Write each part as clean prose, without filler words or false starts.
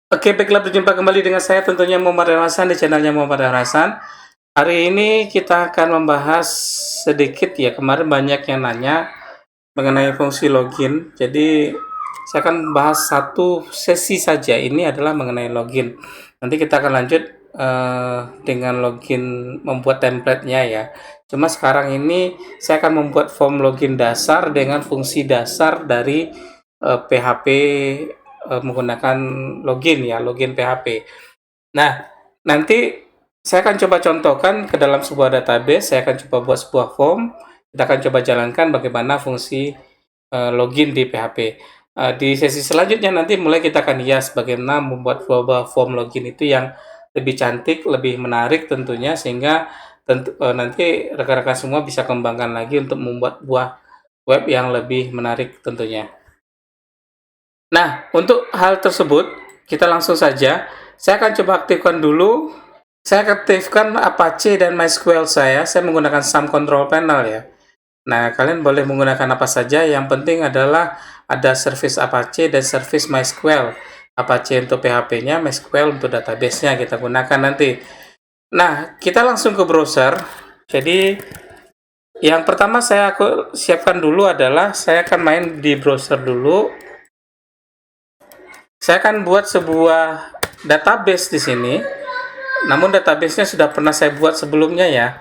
Oke, baiklah, berjumpa kembali dengan saya tentunya Muhammad Hasan di channelnya Muhammad Hasan. Hari ini kita akan membahas sedikit ya, kemarin banyak yang nanya mengenai fungsi login. Jadi saya akan bahas satu sesi saja, ini adalah mengenai login. Nanti kita akan lanjut dengan login, membuat template-nya ya. Cuma sekarang ini saya akan membuat form login dasar dengan fungsi dasar dari PHP, menggunakan login ya, login PHP. Nah, nanti saya akan coba contohkan ke dalam sebuah database, saya akan coba buat sebuah form, kita akan coba jalankan bagaimana fungsi login di PHP. Di sesi selanjutnya nanti mulai kita akan hias bagaimana membuat sebuah form login itu yang lebih cantik, lebih menarik tentunya, sehingga nanti rekan-rekan semua bisa kembangkan lagi untuk membuat buah web yang lebih menarik tentunya. Nah, untuk hal tersebut, kita langsung saja. Saya akan coba aktifkan dulu. Saya aktifkan Apache dan MySQL saya menggunakan SAM Control Panel ya. Nah, kalian boleh menggunakan apa saja. Yang penting adalah ada service Apache dan service MySQL. Apache untuk PHP-nya, MySQL untuk database-nya kita gunakan nanti. Nah, kita langsung ke browser. Jadi, yang pertama aku siapkan dulu adalah saya akan main di browser dulu. Saya akan buat sebuah database di sini. Namun database-nya sudah pernah saya buat sebelumnya ya.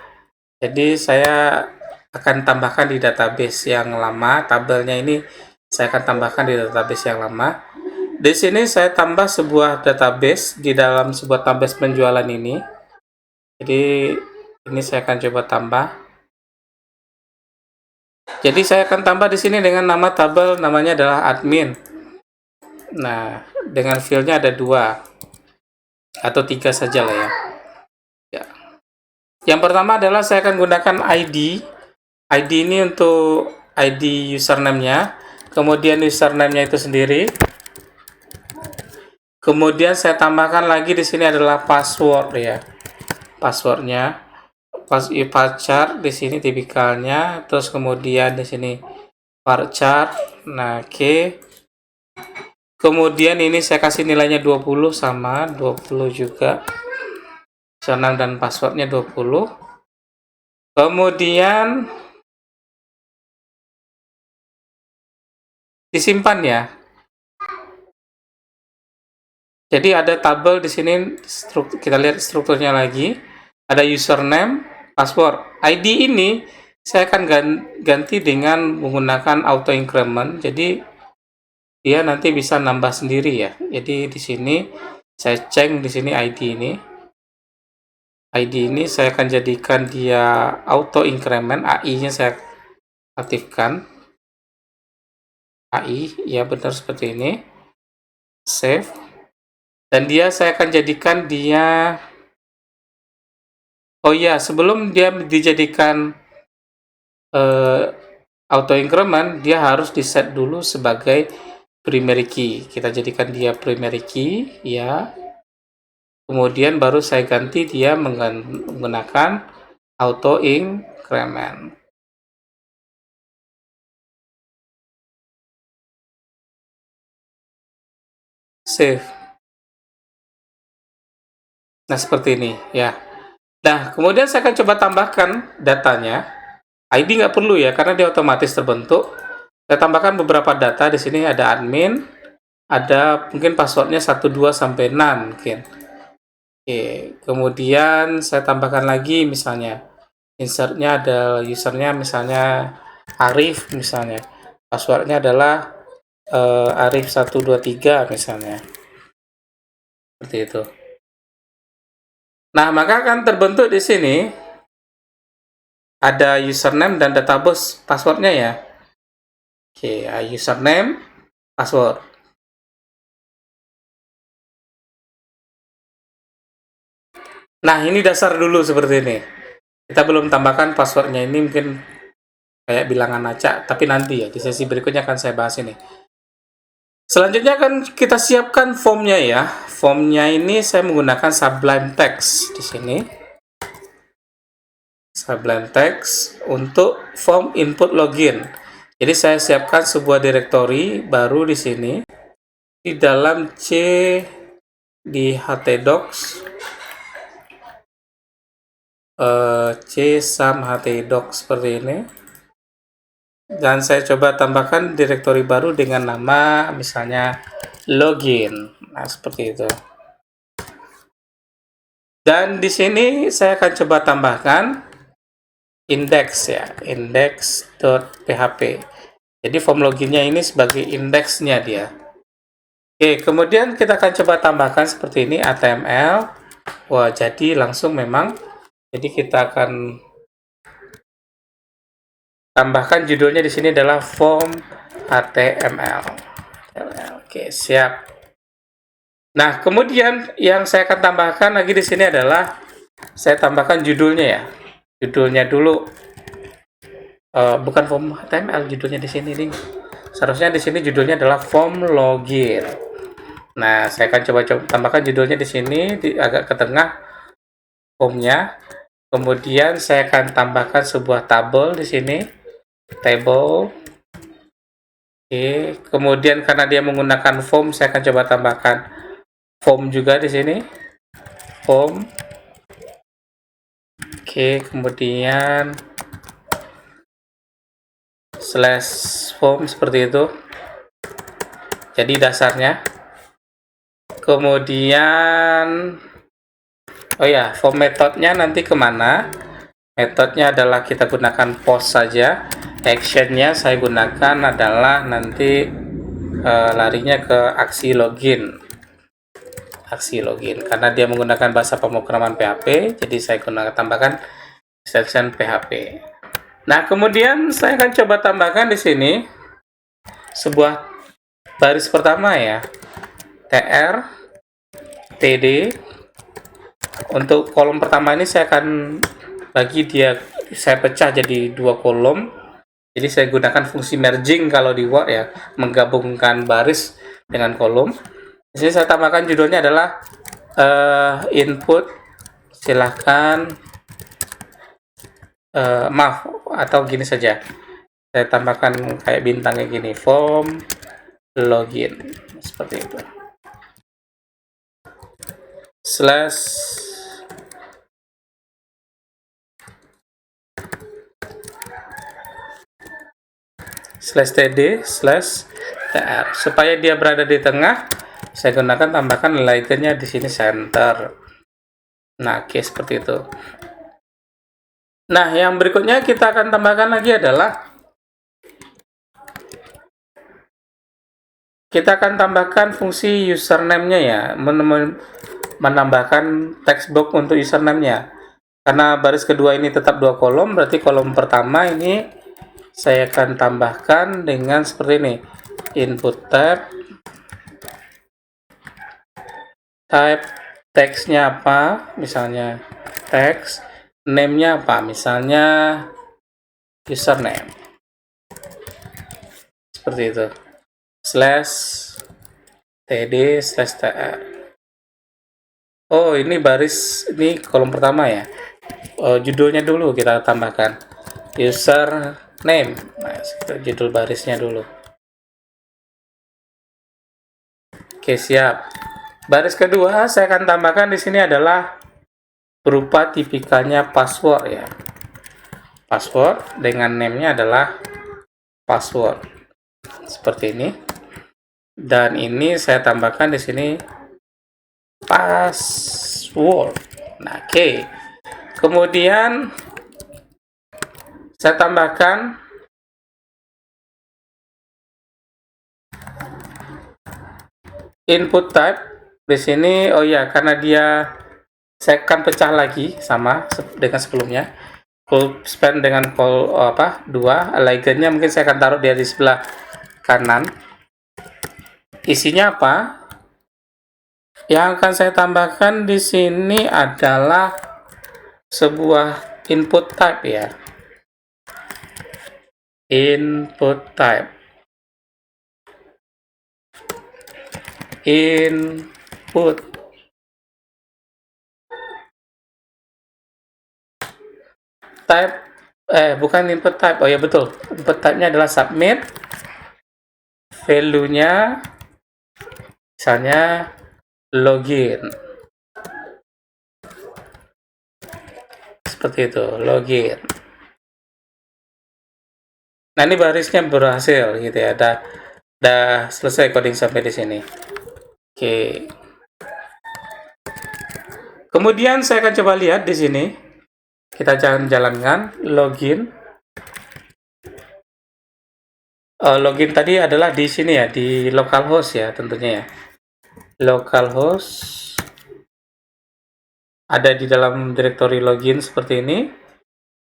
Jadi saya akan tambahkan di database yang lama. Tabelnya ini saya akan tambahkan di database yang lama. Di sini saya tambah sebuah database di dalam sebuah database penjualan ini. Jadi ini saya akan coba tambah. Jadi saya akan tambah di sini dengan nama tabel, namanya adalah admin. Nah, dengan field-nya ada 2 atau 3 saja lah ya. Yang pertama adalah saya akan gunakan ID. ID ini untuk ID username-nya. Kemudian username-nya itu sendiri. Kemudian saya tambahkan lagi di sini adalah password ya. Passwordnya. Varchar di sini tipikalnya. Terus kemudian di sini varchar. Nah, oke. Kemudian ini saya kasih nilainya 20 sama 20 juga. Username dan passwordnya 20. Kemudian disimpan ya. Jadi ada tabel di sini, kita lihat strukturnya lagi. Ada username, password. ID ini saya akan ganti dengan menggunakan auto increment. Jadi dia nanti bisa nambah sendiri ya. Jadi di sini saya cek di sini ID ini. ID ini saya akan jadikan dia auto increment. AI-nya saya aktifkan. AI, ya benar seperti ini. Save. Dan dia saya akan jadikan dia, oh ya, sebelum dia dijadikan auto increment, dia harus di set dulu sebagai primary key. Kita jadikan dia primary key ya. Kemudian baru saya ganti dia menggunakan auto increment. Save. Nah, seperti ini ya. Nah, kemudian saya akan coba tambahkan datanya. ID nggak perlu ya, karena dia otomatis terbentuk. Saya tambahkan beberapa data. Di sini ada admin, ada mungkin passwordnya 1, 2, sampai 6 mungkin. Oke, kemudian saya tambahkan lagi misalnya. Insertnya ada usernya misalnya Arif misalnya. Passwordnya adalah Arif 123 misalnya. Seperti itu. Nah, maka akan terbentuk di sini ada username dan database passwordnya ya. Oke, username, password. Nah, ini dasar dulu seperti ini. Kita belum tambahkan passwordnya, ini mungkin kayak bilangan acak, tapi nanti ya, di sesi berikutnya akan saya bahas ini. Selanjutnya akan kita siapkan formnya ya. Formnya ini saya menggunakan Sublime Text di sini. Sublime Text untuk form input login. Jadi saya siapkan sebuah directory baru di sini. Di dalam C di htdocs csum htdocs seperti ini, dan saya coba tambahkan direktori baru dengan nama misalnya login. Nah, seperti itu. Dan di sini saya akan coba tambahkan index ya, index.php. Jadi form loginnya ini sebagai indeksnya dia. Oke, kemudian kita akan coba tambahkan seperti ini HTML. Wah, jadi langsung memang. Jadi kita akan tambahkan judulnya di sini adalah form HTML. Oke, siap. Nah, kemudian yang saya akan tambahkan lagi di sini adalah saya tambahkan judulnya ya. Judulnya dulu. Bukan form HTML, judulnya di sini nih. Seharusnya di sini judulnya adalah form login. Nah, saya akan coba tambahkan judulnya di sini agak ke tengah formnya. Kemudian saya akan tambahkan sebuah tabel di sini, table. Oke, kemudian karena dia menggunakan form, saya akan coba tambahkan form juga di sini, form. Oke, kemudian slash form seperti itu. Jadi dasarnya. Kemudian oh ya, form metodenya nanti kemana? Metodenya adalah kita gunakan post saja. Actionnya saya gunakan adalah nanti larinya ke aksi login. Aksi login karena dia menggunakan bahasa pemrograman PHP, jadi saya gunakan tambahkan extension PHP. Nah, kemudian saya akan coba tambahkan di sini sebuah baris pertama ya, tr td. Untuk kolom pertama ini saya akan bagi dia, saya pecah jadi 2 kolom. Jadi saya gunakan fungsi merging kalau di Word ya, menggabungkan baris dengan kolom. Di sini saya tambahkan judulnya adalah input. Silahkan maaf, atau gini saja. Saya tambahkan kayak bintangnya gini, form login seperti itu. /td/tr supaya dia berada di tengah. Saya gunakan tambahkan lightennya di sini center. Nah, oke, seperti itu. Nah, yang berikutnya kita akan tambahkan lagi adalah kita akan tambahkan fungsi username-nya ya, menambahkan text box untuk username-nya. Karena baris kedua ini tetap 2 kolom, berarti kolom pertama ini saya akan tambahkan dengan seperti ini, input type text-nya apa, misalnya text, name-nya apa, misalnya username, seperti itu, /td/tr. oh, ini baris, ini kolom pertama ya. Judulnya dulu kita tambahkan username. Nah, judul barisnya dulu. Oke, siap. Baris kedua saya akan tambahkan di sini adalah berupa tipikalnya password ya. Password dengan name-nya adalah password. Seperti ini. Dan ini saya tambahkan di sini password. Nah, oke. Kemudian saya tambahkan input type di sini. Oh ya, karena dia saya akan pecah lagi sama dengan sebelumnya. Call span dengan call 2. Alignnya mungkin saya akan taruh dia di sebelah kanan. Isinya apa? Yang akan saya tambahkan di sini adalah sebuah input type ya. Input type. Input type, bukan input type. Oh ya, betul. Input type-nya adalah submit. Value-nya misalnya login. Seperti itu, login. Nah, ini barisnya berhasil gitu ya. Udah selesai coding sampai di sini. Oke. Kemudian saya akan coba lihat di sini. Kita jalankan login. Login tadi adalah di sini ya, di localhost ya tentunya ya. Localhost ada di dalam directory login seperti ini.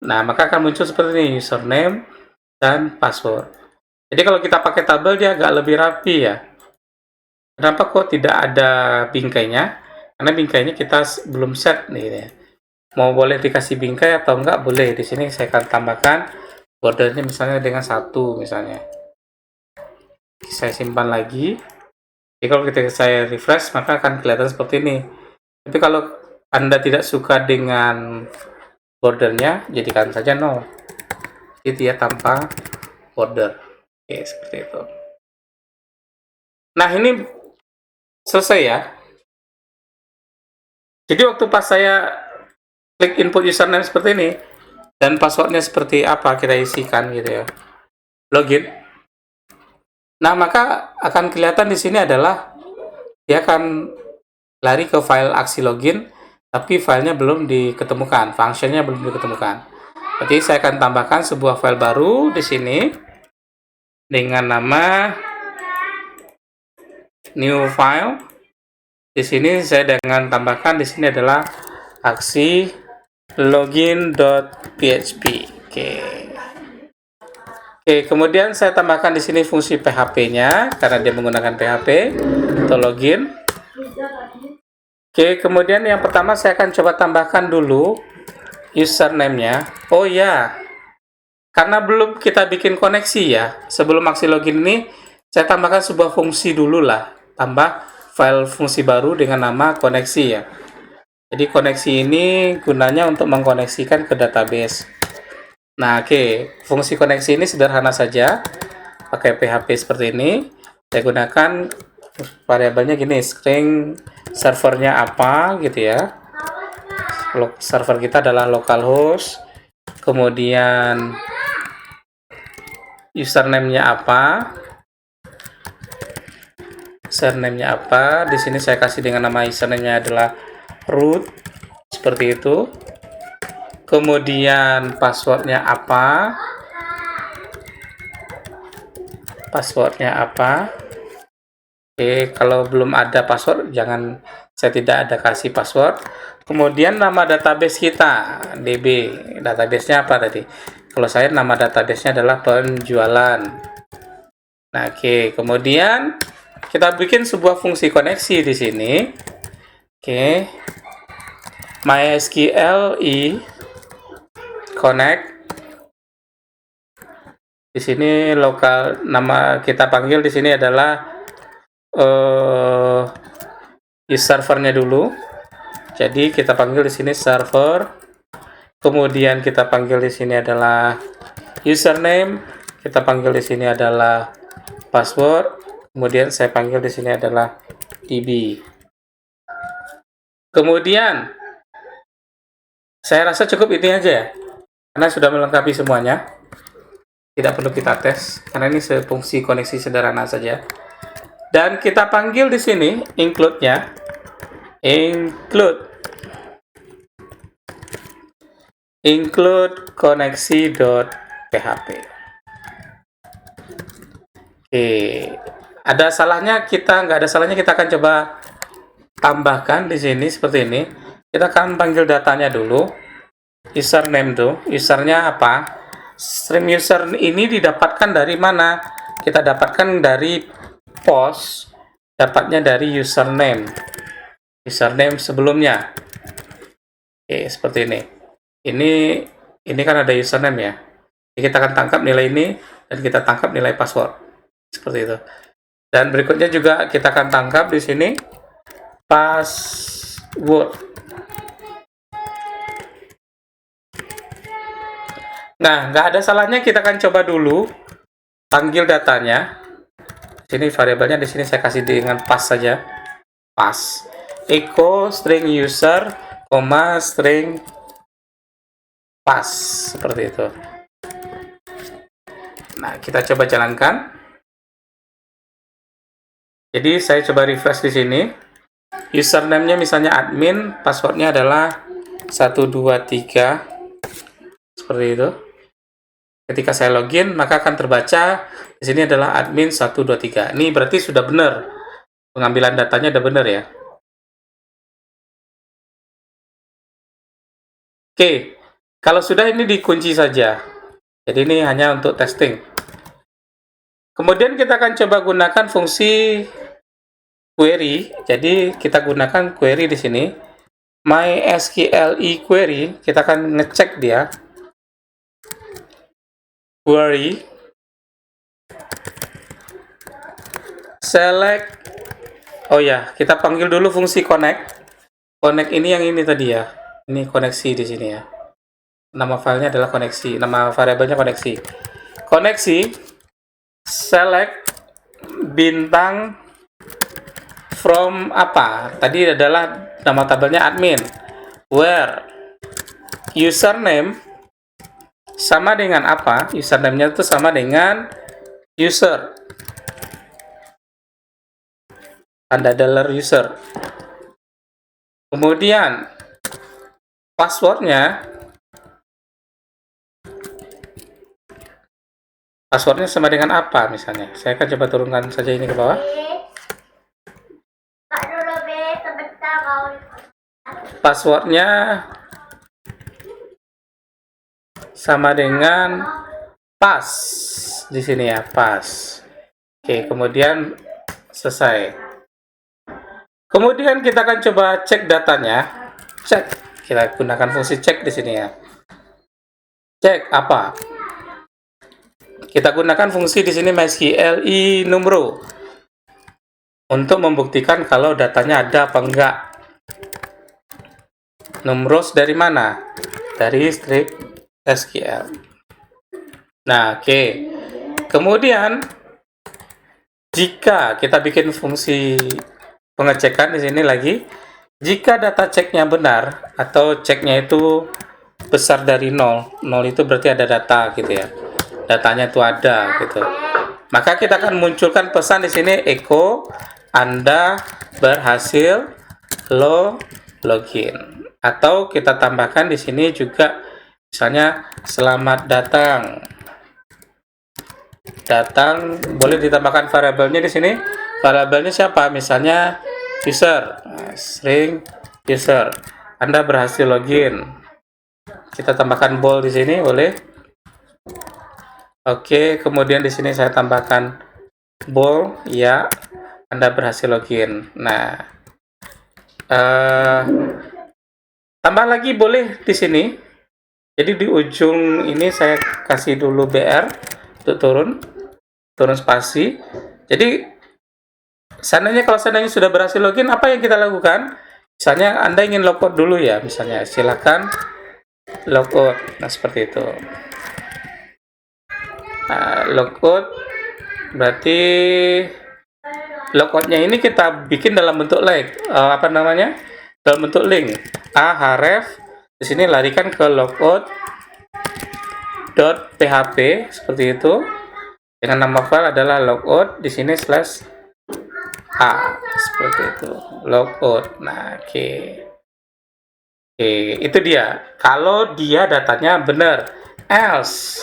Nah, maka akan muncul seperti ini, username dan password. Jadi kalau kita pakai tabel dia agak lebih rapi ya. Kenapa kok tidak ada bingkainya? Karena bingkainya kita belum set nih ya. Mau boleh dikasih bingkai atau enggak boleh. Di sini saya akan tambahkan bordernya misalnya dengan 1 misalnya. Saya simpan lagi. Jadi kalau ketika saya refresh maka akan kelihatan seperti ini. Tapi kalau Anda tidak suka dengan bordernya, jadikan saja 0. Itu ya, tanpa border. Oke, seperti itu. Nah, ini selesai ya. Jadi waktu pas saya klik input username seperti ini dan passwordnya seperti apa kita isikan gitu ya. Login. Nah, maka akan kelihatan di sini adalah dia akan lari ke file aksi login, tapi filenya belum diketemukan, functionnya belum diketemukan. Jadi saya akan tambahkan sebuah file baru di sini dengan nama new file. Di sini saya dengan tambahkan di sini adalah aksi login.php. Oke, kemudian saya tambahkan di sini fungsi PHP-nya karena dia menggunakan PHP atau login. Oke, kemudian yang pertama saya akan coba tambahkan dulu username-nya. Oh ya, karena belum kita bikin koneksi ya, sebelum aksi login ini saya tambahkan sebuah fungsi dulu lah, tambah file fungsi baru dengan nama koneksi ya. Jadi koneksi ini gunanya untuk mengkoneksikan ke database. Nah, oke, fungsi koneksi ini sederhana saja, pakai PHP seperti ini. Saya gunakan variabelnya gini, string servernya apa gitu ya. Server kita adalah localhost, kemudian username-nya apa, di sini saya kasih dengan nama username-nya adalah root, seperti itu. Kemudian passwordnya apa, Oke, kalau belum ada password jangan, saya tidak ada kasih password. Kemudian nama database kita, DB, database-nya apa tadi? Kalau saya nama database-nya adalah penjualan. Nah, oke, kemudian kita bikin sebuah fungsi koneksi di sini. Oke, MySQL connect. Di sini lokal, nama kita panggil di sini adalah servernya dulu. Jadi kita panggil di sini server. Kemudian kita panggil di sini adalah username. Kita panggil di sini adalah password. Kemudian saya panggil di sini adalah db. Kemudian saya rasa cukup ini aja ya, karena sudah melengkapi semuanya. Tidak perlu kita tes karena ini fungsi koneksi sederhana saja. Dan kita panggil di sini include-nya, include koneksi.php. Oke, ada salahnya nggak ada salahnya kita akan coba tambahkan di sini seperti ini. Kita akan panggil datanya dulu. Username tuh, usernya apa? String user ini didapatkan dari mana? Kita dapatkan dari post, dapatnya dari username sebelumnya. Oke, seperti ini. Ini kan ada username ya. Jadi kita akan tangkap nilai ini dan kita tangkap nilai password. Seperti itu. Dan berikutnya juga kita akan tangkap di sini password. Nah, nggak ada salahnya kita akan coba dulu panggil datanya. Sini variabelnya di sini saya kasih dengan pass saja. Pass. echo string user, string pass, seperti itu. Nah, kita coba jalankan. Jadi saya coba refresh di sini. Username-nya misalnya admin, passwordnya adalah 123, seperti itu. Ketika saya login, maka akan terbaca di sini adalah admin 123. Ini berarti sudah benar. Pengambilan datanya sudah benar ya. Oke, kalau sudah ini dikunci saja. Jadi ini hanya untuk testing. Kemudian kita akan coba gunakan fungsi query. Jadi kita gunakan query di sini. MySQL query, kita akan ngecek dia. Query select, oh ya, kita panggil dulu fungsi connect. Connect ini yang ini tadi ya. Ini koneksi di sini ya. Nama filenya adalah koneksi, nama variabelnya koneksi. Koneksi select bintang from apa? Tadi adalah nama tabelnya admin. Where username sama dengan apa? Username-nya itu sama dengan user. Tanda dollar user. Kemudian passwordnya sama dengan apa misalnya? Saya akan coba turunkan saja ini ke bawah. Passwordnya sama dengan pass di sini ya, pass. Oke, kemudian selesai. Kemudian kita akan coba cek datanya. Cek, kita gunakan fungsi cek di sini ya. Cek apa? Kita gunakan fungsi di sini MySQL numero untuk membuktikan kalau datanya ada apa enggak. Numeros dari mana? Dari strip SQL. Nah, oke. Kemudian jika kita bikin fungsi pengecekan di sini lagi, jika data ceknya benar atau ceknya itu besar dari 0 itu berarti ada data gitu ya. Datanya itu ada gitu. Maka kita akan munculkan pesan di sini echo Anda berhasil login. Atau kita tambahkan di sini juga misalnya selamat datang. Datang boleh ditambahkan variabelnya di sini. Variabelnya siapa? Misalnya user, string user. Anda berhasil login. Kita tambahkan bool di sini boleh. Oke, kemudian di sini saya tambahkan bool ya. Anda berhasil login. Nah, tambah lagi boleh di sini. Jadi di ujung ini saya kasih dulu BR untuk turun spasi. Jadi kalau seandainya sudah berhasil login, apa yang kita lakukan? Misalnya Anda ingin logout dulu ya, misalnya silakan logout. Nah, seperti itu. Nah, logout berarti logoutnya ini kita bikin dalam bentuk dalam bentuk link. href di sini larikan ke logout.php seperti itu. Dengan nama file adalah logout di sini /a seperti itu. Logout. Nah, oke, itu dia. Kalau dia datanya benar. Else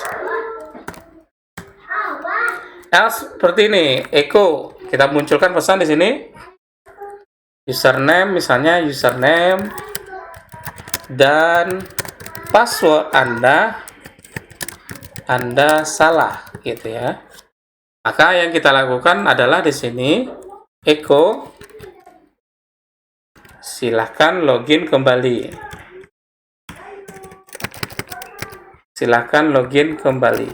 seperti ini. Echo. Kita munculkan pesan di sini. Username misalnya username dan password Anda salah gitu ya. Maka yang kita lakukan adalah di sini echo silahkan login kembali. Silahkan login kembali.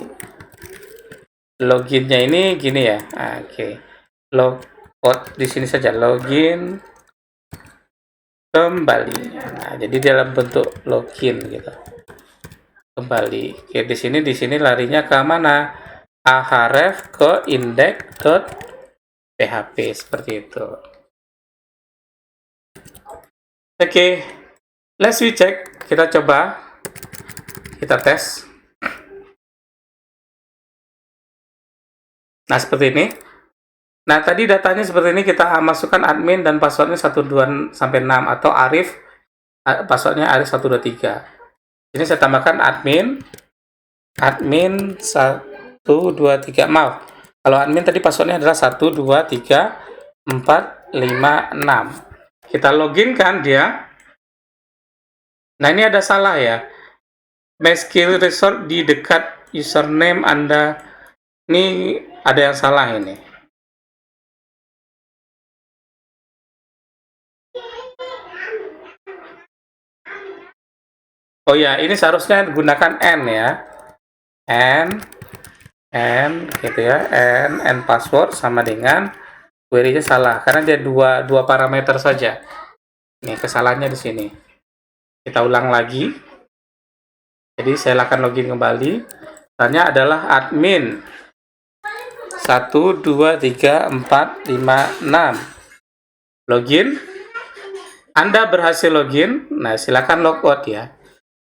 Loginnya ini gini ya. Oke. Logout di sini saja login kembali. Nah, jadi dalam bentuk login gitu. Kembali. Oke, di sini larinya ke mana? href ke index.php seperti itu. Oke, let's we check. Kita coba, kita tes. Nah, seperti ini. Nah, tadi datanya seperti ini, kita masukkan admin dan passwordnya 12 sampai 6 atau Arif, passwordnya Arif 123. Ini saya tambahkan admin 123. Maaf, kalau admin tadi passwordnya adalah 123456. Kita login kan dia. Nah, ini ada salah ya. MySQL resort di dekat username Anda. Ini ada yang salah ini. Oh ya, ini seharusnya gunakan N ya. N gitu ya. N password sama dengan query-nya salah karena dia dua parameter saja. Ini kesalahannya di sini. Kita ulang lagi. Jadi saya akan login kembali. Tanya adalah admin 123456. Login. Anda berhasil login. Nah, silakan logout ya.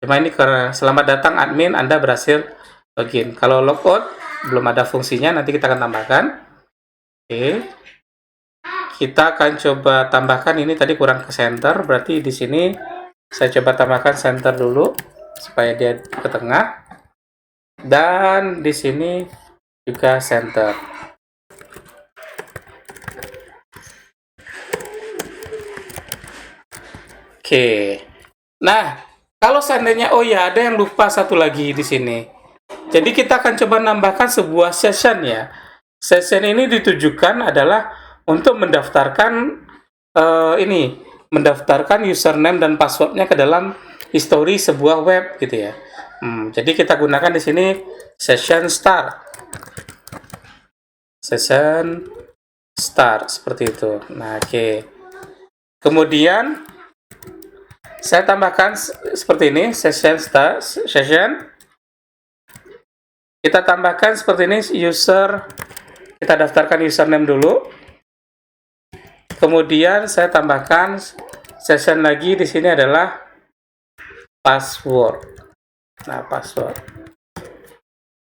Cuma ini karena selamat datang admin, Anda berhasil login. Kalau logout belum ada fungsinya, nanti kita akan tambahkan. Oke. Kita akan coba tambahkan, ini tadi kurang ke center, berarti di sini saya coba tambahkan center dulu supaya dia ke tengah. Dan di sini juga center. Oke. Nah, kalau seandainya, oh ya, ada yang lupa satu lagi di sini. Jadi kita akan coba nambahkan sebuah session ya. Session ini ditujukan adalah untuk mendaftarkan mendaftarkan username dan passwordnya ke dalam history sebuah web gitu ya. Jadi kita gunakan di sini session start. Session start seperti itu. Nah, oke. Kemudian saya tambahkan seperti ini, session start, session. Kita tambahkan seperti ini, user. Kita daftarkan username dulu. Kemudian saya tambahkan session lagi di sini adalah password. Nah, password.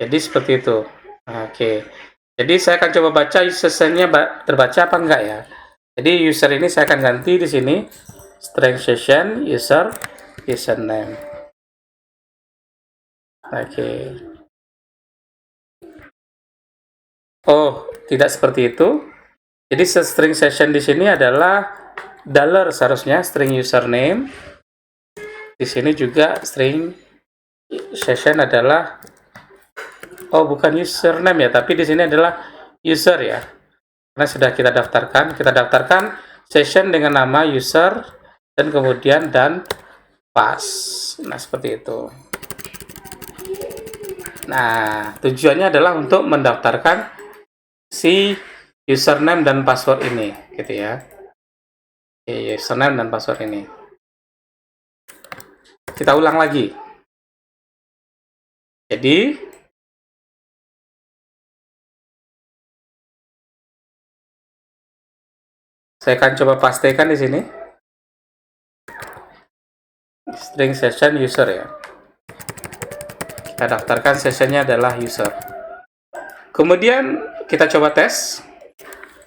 Jadi seperti itu. Oke. Jadi saya akan coba baca sessionnya terbaca apa enggak ya. Jadi user ini saya akan ganti di sini string session user username. Oke. Oh, tidak seperti itu. Jadi string session di sini adalah dollar seharusnya string username. Di sini juga string session adalah bukan username ya, tapi di sini adalah user ya. Karena sudah kita daftarkan session dengan nama user dan kemudian dan pass. Nah, seperti itu. Nah, tujuannya adalah untuk mendaftarkan si username dan password ini gitu ya. Username dan password ini. Kita ulang lagi. Jadi saya akan coba pastikan di sini string session user ya. Kita daftarkan sessionnya adalah user. Kemudian kita coba tes.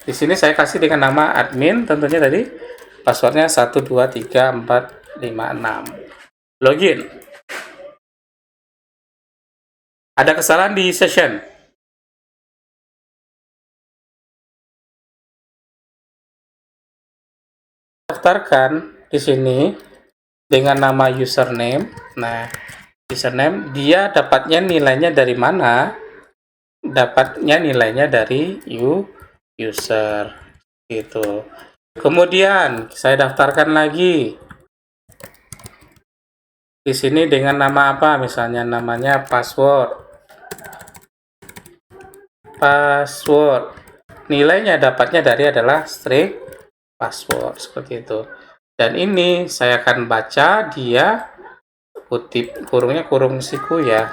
Di sini saya kasih dengan nama admin, tentunya tadi passwordnya 123456. Login. Ada kesalahan di session. Daftarkan di sini dengan nama username. Nah, username dia dapatnya nilainya dari mana? Dapatnya nilainya dari user gitu. Kemudian saya daftarkan lagi di sini dengan nama apa, misalnya namanya password, nilainya dapatnya dari adalah string password seperti itu. Dan ini saya akan baca dia kutip kurungnya kurung siku ya,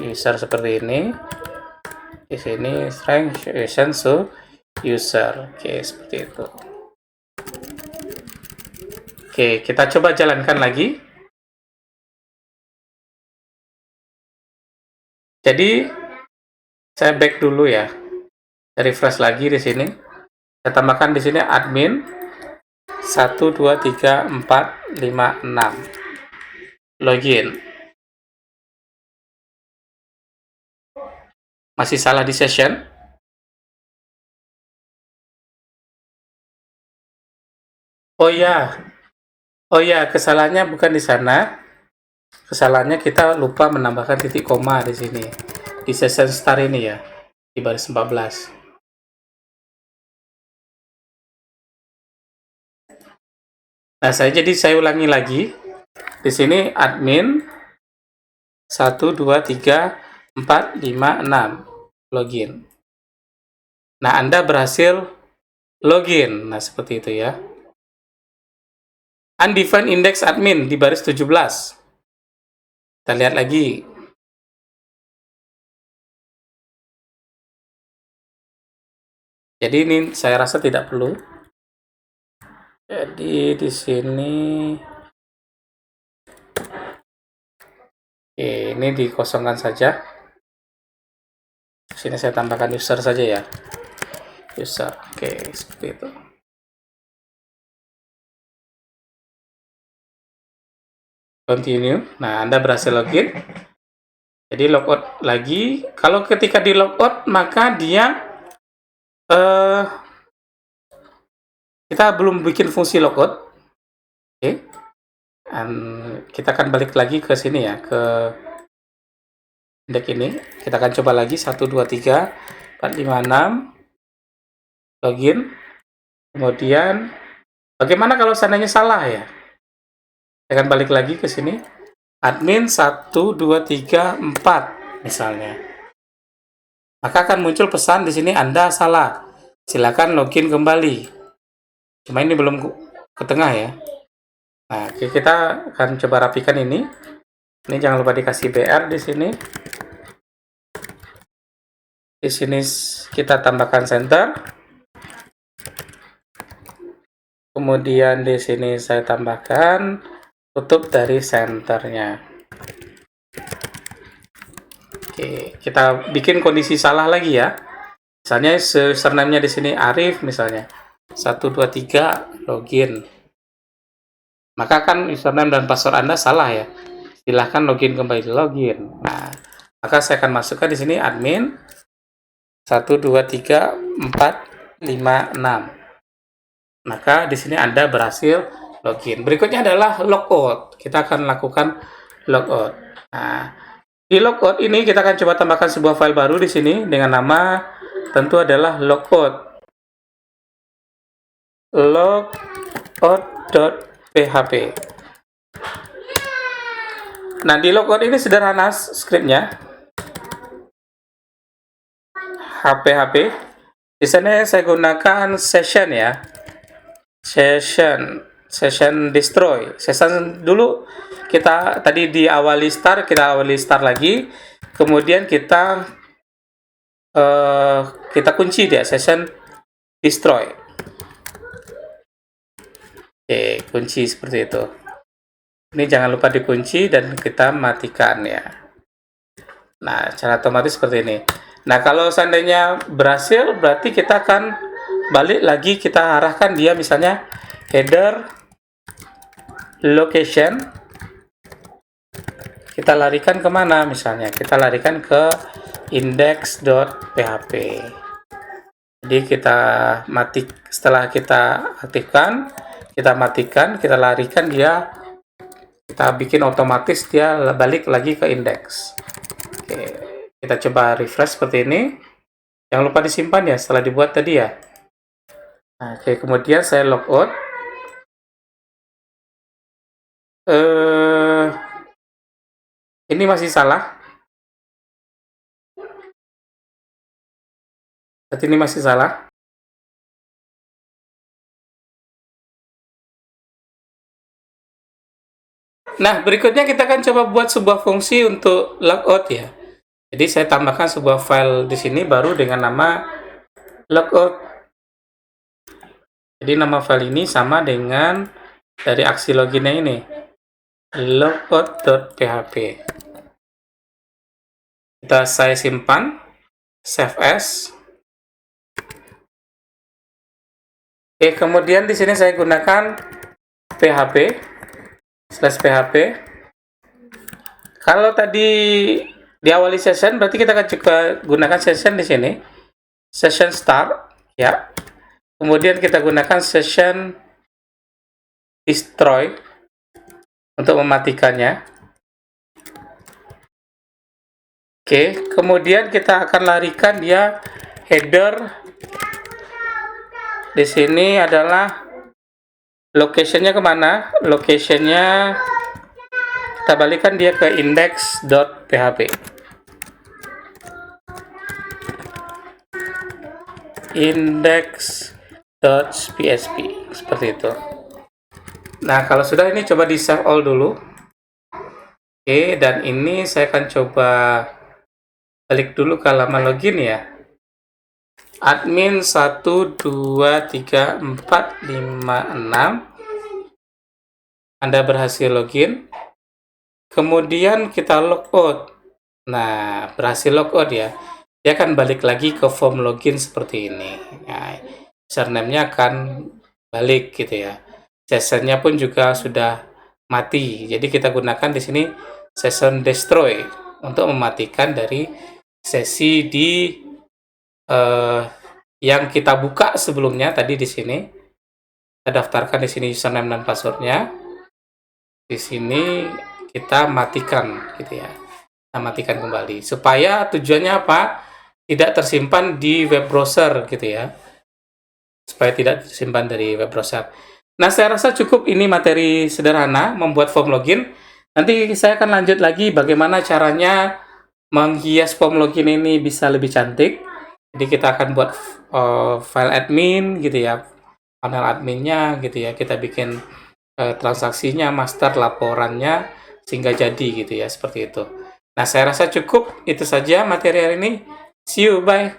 user seperti ini. Di sini string session user. Oke, seperti itu. Oke, kita coba jalankan lagi. Jadi saya back dulu ya. Refresh lagi di sini. Saya tambahkan di sini admin 1 2 3 4 5 6. Login. Masih salah di session. Oh ya, kesalahannya bukan di sana. Kesalahannya kita lupa menambahkan titik koma di sini. Di session start ini ya, di baris 14. Nah, saya ulangi lagi. Di sini admin 1 2 3 4 5 6 login. Nah, Anda berhasil login. Nah, seperti itu ya. Undefined index admin di baris 17. Kita lihat lagi. Jadi ini saya rasa tidak perlu. Jadi di sini ini dikosongkan saja. Di sini saya tambahkan user saja ya. User. Oke, seperti itu. Continue. Nah, Anda berhasil login. Jadi logout lagi. Kalau ketika di logout maka dia kita belum bikin fungsi logout. Oke. Kita akan balik lagi ke sini ya, ke indeks ini. Kita akan coba lagi 1 2 3 4 5 6 login. Kemudian bagaimana kalau seandainya salah ya? Saya akan balik lagi ke sini. Admin 1 2 3 4 misalnya. Maka akan muncul pesan di sini Anda salah. Silakan login kembali. Cuma ini belum ke tengah ya. Nah, kita akan coba rapikan ini. Ini jangan lupa dikasih BR di sini. Di sini kita tambahkan center. Kemudian di sini saya tambahkan tutup dari senternya. Oke, kita bikin kondisi salah lagi ya. Misalnya username-nya di sini Arif misalnya. 1 2 3 login. Maka kan username dan password Anda salah ya. Silahkan login kembali. Login. Nah, maka saya akan masukkan di sini admin 1 2 3 4 5 6. Maka di sini Anda berhasil login. Berikutnya adalah logout. Kita akan lakukan logout. Nah, di logout ini kita akan coba tambahkan sebuah file baru di sini dengan nama tentu adalah logout. Logout.php. Nah, di logout ini sederhana skripnya. HPHP. Di sana saya gunakan session ya. Session destroy. Session dulu kita tadi diawali start, kita awali start lagi. Kemudian kita kunci dia session destroy. Oke, kunci seperti itu. Ini jangan lupa dikunci dan kita matikan ya. Nah, cara otomatis seperti ini. Nah, kalau seandainya berhasil, berarti kita akan balik lagi, kita arahkan dia misalnya header location. Kita larikan kemana misalnya? Kita larikan ke index.php. Jadi kita setelah kita aktifkan, kita matikan, kita larikan dia, kita bikin otomatis dia balik lagi ke indeks. Oke, kita coba refresh seperti ini. Jangan lupa disimpan ya setelah dibuat tadi ya. Nah, oke, kemudian saya logout. Ini masih salah. Saat ini masih salah. Nah, berikutnya kita akan coba buat sebuah fungsi untuk logout ya. Jadi saya tambahkan sebuah file di sini baru dengan nama logout. Jadi nama file ini sama dengan dari aksi loginnya ini, logout.php. Saya simpan, save as. Oke, kemudian di sini saya gunakan php/php. Kalau tadi diawali session, berarti kita akan juga gunakan session di sini. Session start, ya. Kemudian kita gunakan session destroy untuk mematikannya. Oke, kemudian kita akan larikan dia header. Di sini adalah location-nya kemana? Location-nya kita balikan dia ke index.php. Index.php seperti itu. Nah, kalau sudah ini coba di save all dulu. Oke, dan ini saya akan coba balik dulu ke halaman login ya. Admin 1 2 3 4 5 6. Anda berhasil login. Kemudian kita logout. Nah, berhasil logout ya. Dia akan balik lagi ke form login seperti ini. Nah, username-nya akan balik gitu ya. Session-nya pun juga sudah mati. Jadi kita gunakan di sini session destroy untuk mematikan dari sesi di yang kita buka sebelumnya tadi di sini. Kita daftarkan di sini username dan passwordnya. Di sini kita matikan gitu ya. Kita matikan kembali supaya tujuannya apa? Tidak tersimpan di web browser gitu ya. Supaya tidak tersimpan dari web browser. Nah, saya rasa cukup ini materi sederhana membuat form login. Nanti saya akan lanjut lagi bagaimana caranya menghias form login ini bisa lebih cantik. Jadi kita akan buat file admin gitu ya, panel adminnya gitu ya, kita bikin transaksinya, master laporannya sehingga jadi gitu ya, seperti itu. Nah, saya rasa cukup itu saja materi hari ini. See you, bye.